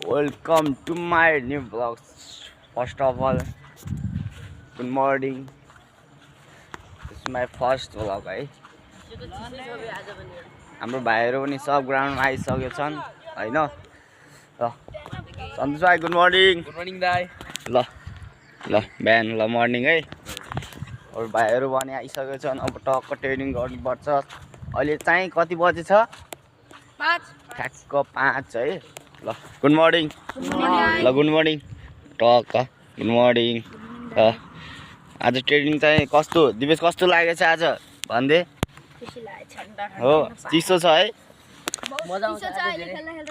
Welcome to my new vlogs. First of all, good morning. This is my first vlog है. हाम्रो भाइहरु पनि सब ग्राउन्डमा आइसकेका छन् हैन. ल सन्तोष भाइ गुड मर्निङ. गुड मर्निङ दाइ. ल बिहान ल मर्निङ है. अरु भाइहरु पनि आइसकेका छन्. अब टक्क ट्रेनिङ गर्नुपर्छ. अहिले चाहिँ कति बजे छ? 5 ठ्याक्क 5 है. ल गुड मर्निङ. ल गुड मर्निङ. टक्क गुड मर्निङ. आज ट्रेनिङ चाहिँ कस्तो दिवेश कस्तो लागेछ आज भन्दै? हो चिसो छ है.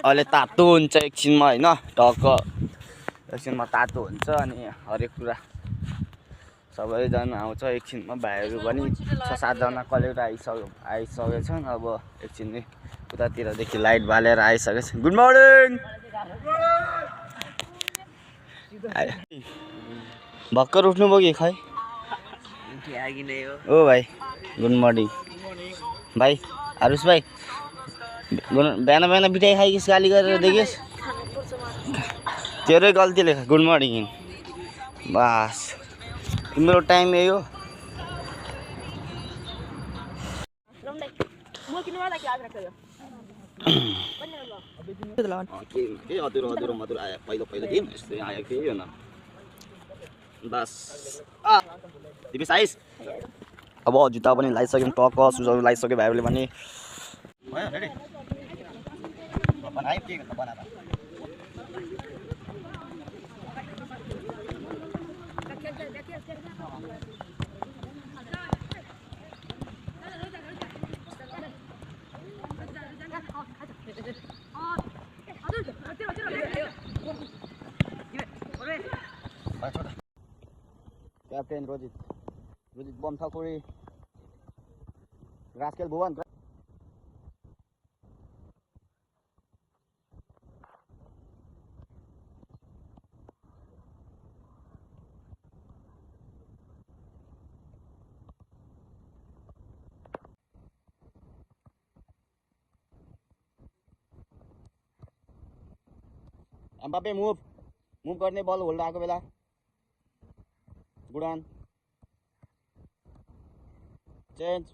अहिले तातो हुन्छ एकछिनमा हैन. टक्क एकछिनमा तातो हुन्छ अनि हरेक कुरा सबैजना आउँछ एकछिनमा. भाइहरु पनि 6-7 जना कलेक्टर आइसकेका छन्. अब एकछिन नि उतातिरदेखि लाइट बालेर आइसकेको छ. Good morning. भर्खर उठ्नुभयो कि खै? ओ भाइ गुड मर्निङ. भाइ आरुष भाइ बिहान बिटाइ खाइकिस गाली गरेर देखिस्? तेरै गल्तीले गुड मर्निङ. बस तिम्रो टाइम यही हो. अधुरो आयो पहिलो दिन यस्तै आयो कि होइन. बस दिपेश आइस. अब जुत्ता पनि लगाइसक्यौँ. टक्क सुजहरू लगाइसक्यो भाइहरूले पनि. Captain Rojit Bam Thakuri rascal Bhuwan. Mbappe move गर्ने बल होल्ड आएको बेला. Good on change.